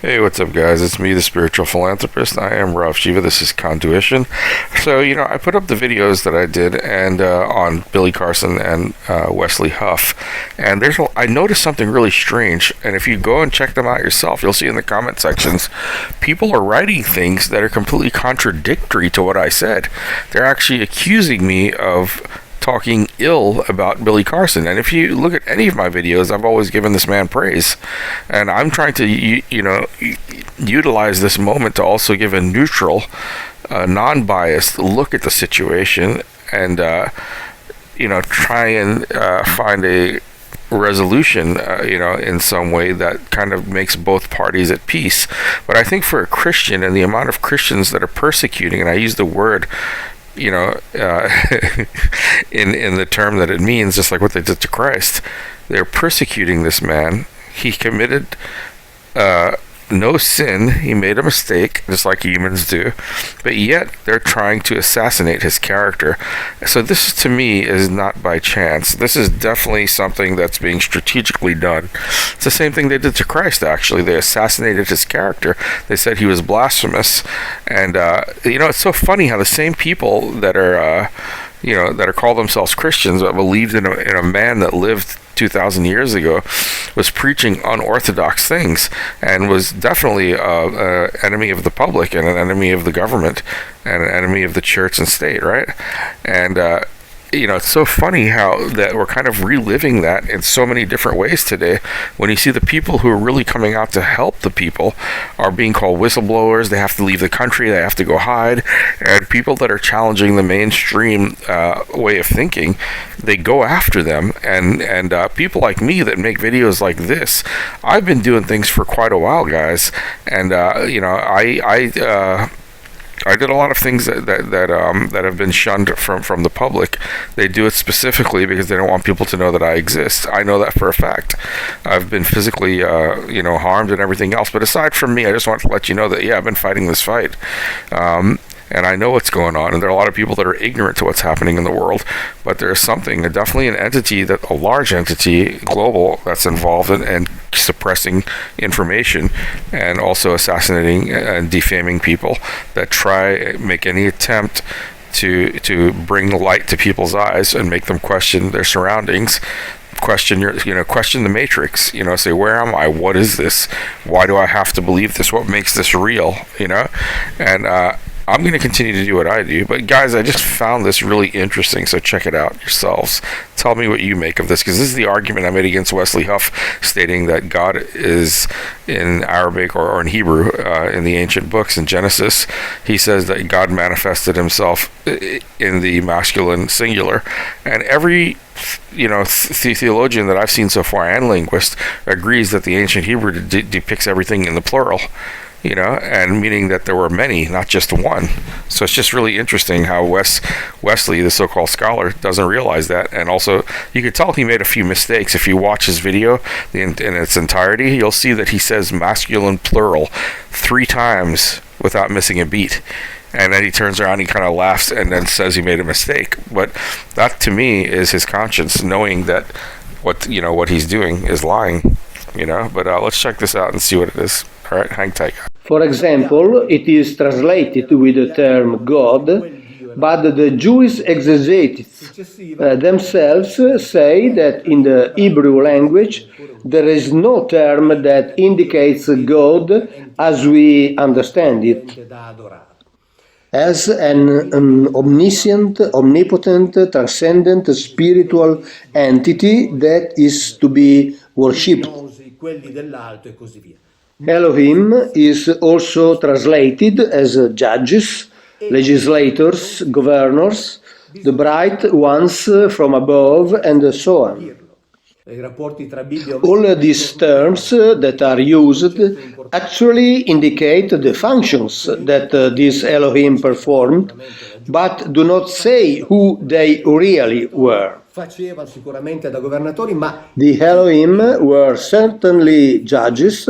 Hey, what's up, guys? It's me, the spiritual philanthropist. I am Rav Shiva. This is Contuition. So, I put up the videos that I did and on Billy Carson and Wesley Huff, and I noticed something really strange. And if you go and check them out yourself, you'll see in the comment sections, people are writing things that are completely contradictory to what I said. They're actually accusing me of talking ill about Billy Carson. And if you look at any of my videos, I've always given this man praise. And I'm trying to, utilize this moment to also give a neutral, non-biased look at the situation and, try and find a resolution, in some way that kind of makes both parties at peace. But I think for a Christian and the amount of Christians that are persecuting, and I use the word in the term that it means, just like what they did to Christ. They're persecuting this man. He committed no sin. He made a mistake, just like humans do, but yet they're trying to assassinate his character. So this, to me, is not by chance. This is definitely something that's being strategically done. It's the same thing they did to Christ, actually. They assassinated his character. They said he was blasphemous. And it's so funny how the same people that are that are called themselves Christians but believed in a man that lived 2,000 years ago was preaching unorthodox things and was definitely an enemy of the public and an enemy of the government and an enemy of the church and state, right? And it's so funny how that we're kind of reliving that in so many different ways today. When you see the people who are really coming out to help the people are being called whistleblowers, they have to leave the country, they have to go hide, and people that are challenging the mainstream way of thinking, they go after them. And people like me that make videos like this, I've been doing things for quite a while, guys, and I did a lot of things that have been shunned from the public. They do it specifically because they don't want people to know that I exist. I know that for a fact. I've been physically, harmed and everything else. But aside from me, I just want to let you know that, I've been fighting this fight. And I know what's going on, and there are a lot of people that are ignorant to what's happening in the world, but there's definitely an entity, a large entity, global, that's involved in suppressing information and also assassinating and defaming people that make any attempt to bring light to people's eyes and make them question their surroundings, question the matrix, say, where am I? What is this? Why do I have to believe this? What makes this real? And I'm going to continue to do what I do. But guys, I just found this really interesting, so check it out yourselves. Tell me what you make of this, because this is the argument I made against Wesley Huff, stating that God is in Arabic or in Hebrew, in the ancient books, in Genesis. He says that God manifested himself in the masculine singular. And every theologian that I've seen so far, and linguist, agrees that the ancient Hebrew depicts everything in the plural. And meaning that there were many, not just one. So it's just really interesting how Wesley, the so-called scholar, doesn't realize that. And also, you could tell he made a few mistakes. If you watch his video in its entirety, you'll see that he says masculine plural 3 times without missing a beat. And then he turns around, he kind of laughs, and then says he made a mistake. But that, to me, is his conscience, knowing that what he's doing is lying. But let's check this out and see what it is. All right, hang tight. For example, it is translated with the term God, but the Jewish exegetes themselves say that in the Hebrew language there is no term that indicates God as we understand it, as an omniscient, omnipotent, transcendent, spiritual entity that is to be worshipped. Elohim is also translated as judges, legislators, governors, the bright ones from above, and so on. All these terms that are used actually indicate the functions that this Elohim performed, but do not say who they really were. The Elohim were certainly judges,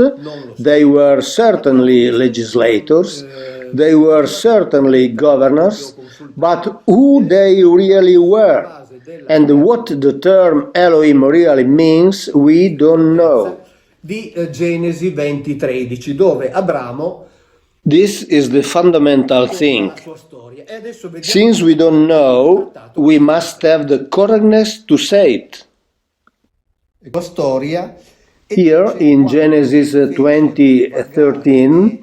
they were certainly legislators, they were certainly governors, but who they really were and what the term Elohim really means, we don't know. di Genesi 20:13, dove Abramo This is the fundamental thing. la sua storia. E adesso vediamo Since we don't know, we must have the correctness to say it. la storia. Here in Genesis 20:13,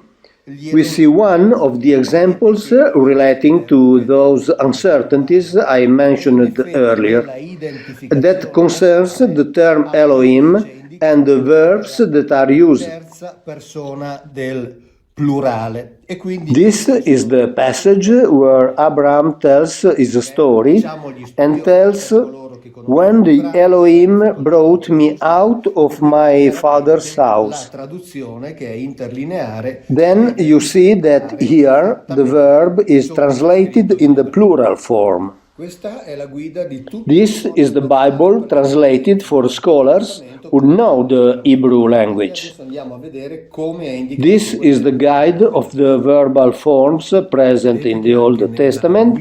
we see one of the examples relating to those uncertainties I mentioned earlier, that concerns the term Elohim and the verbs that are used. Terza persona del plurale. E quindi This is the passage where Abraham tells his story and tells, "When the Elohim brought me out of my father's la house." traduzione, che è interlineare, Then you see that here the verb is translated in the plural form. questa è la guida di tutti. This is the Bible translated for scholars who know the Hebrew language. Adesso andiamo a vedere come è indicato. This is the guide of the verbal forms present in the Old Testament,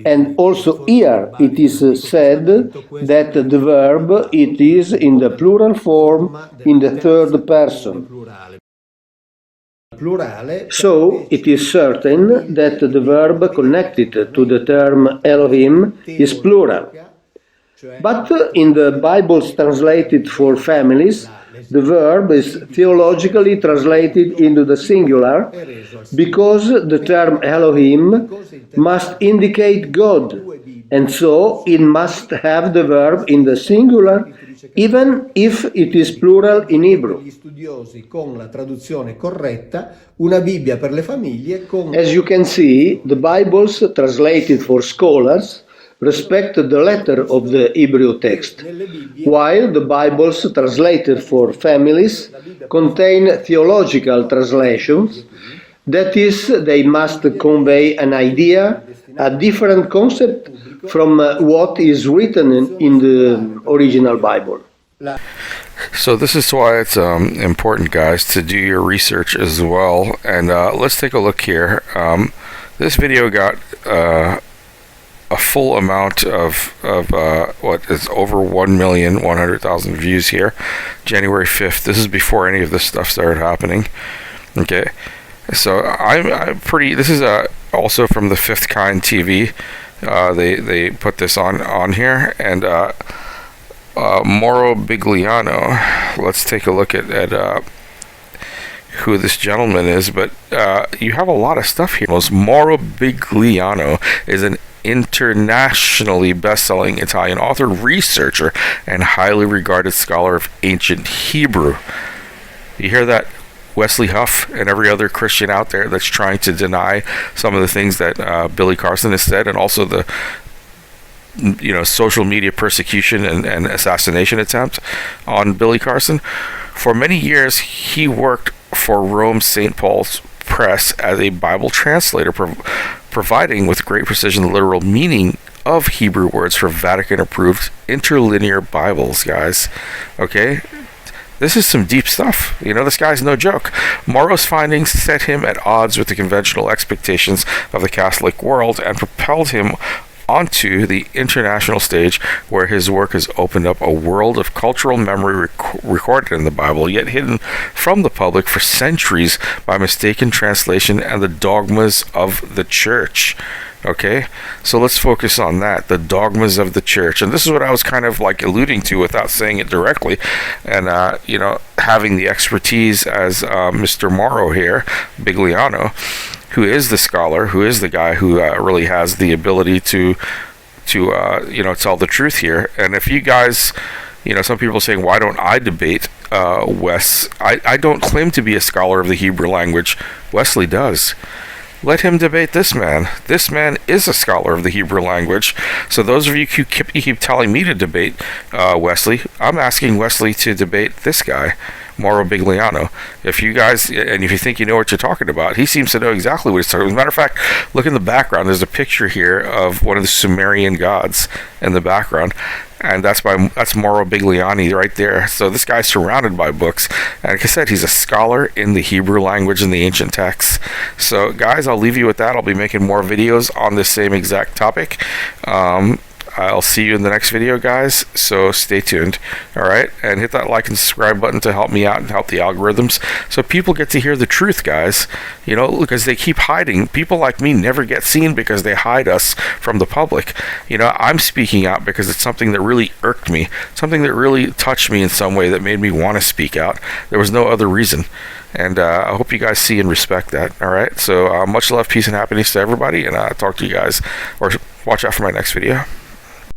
and also here it is said that the verb it is in the plural form in the third person. Plurale. So it is certain that the verb connected to the term Elohim is plural. But in the Bibles translated for families, the verb is theologically translated into the singular because the term Elohim must indicate God, and so it must have the verb in the singular even if it is plural in Hebrew. Gli studiosi con la traduzione corretta, una Bibbia per le famiglie con As you can see, the Bibles translated for scholars respect the letter of the Hebrew text, while the Bibles translated for families contain theological translations. That is, they must convey an idea, a different concept from what is written in the original Bible. So this is why it's important, guys, to do your research as well. And let's take a look here. This video got a full amount of what is over 1,100,000 views here, January 5th. This is before any of this stuff started happening. Okay, so I'm pretty. This is also from the Fifth Kind TV. They put this on here, and Mauro Bigliano. Let's take a look at who this gentleman is. But you have a lot of stuff here. Mauro Bigliano is an internationally best-selling Italian author, researcher, and highly regarded scholar of ancient Hebrew. You hear that, Wesley Huff and every other Christian out there that's trying to deny some of the things that Billy Carson has said, and also the social media persecution and assassination attempt on Billy Carson. For many years, he worked for Rome St. Paul's Press as a Bible translator, providing with great precision the literal meaning of Hebrew words for Vatican-approved interlinear Bibles, guys. Okay? This is some deep stuff. This guy's no joke. Mauro's findings set him at odds with the conventional expectations of the Catholic world and propelled him onto the international stage, where his work has opened up a world of cultural memory recorded in the Bible, yet hidden from the public for centuries by mistaken translation and the dogmas of the church. Okay, so let's focus on that, the dogmas of the church. And this is what I was kind of like alluding to without saying it directly. And, having the expertise as Mr. Mauro here, Bigliano, who is the scholar, who is the guy who really has the ability to tell the truth here. And if you guys, some people are saying, why don't I debate Wes? I don't claim to be a scholar of the Hebrew language. Wesley does. Let him debate this man. This man is a scholar of the Hebrew language. So those of you who keep telling me to debate Wesley, I'm asking Wesley to debate this guy, Mauro Bigliano. If you guys, and if you think you know what you're talking about, he seems to know exactly what he's talking about. As a matter of fact, look in the background. There's a picture here of one of the Sumerian gods in the background. And that's Mauro Bigliani right there. So this guy's surrounded by books. And like I said, he's a scholar in the Hebrew language and the ancient texts. So guys, I'll leave you with that. I'll be making more videos on this same exact topic. I'll see you in the next video, guys. So stay tuned. All right, and hit that like and subscribe button to help me out and help the algorithms, so people get to hear the truth, guys. You know, because they keep hiding. People like me never get seen because they hide us from the public. You know, I'm speaking out because it's something that really irked me, something that really touched me in some way that made me want to speak out. There was no other reason. And I hope you guys see and respect that. All right. So much love, peace, and happiness to everybody. And talk to you guys, or watch out for my next video.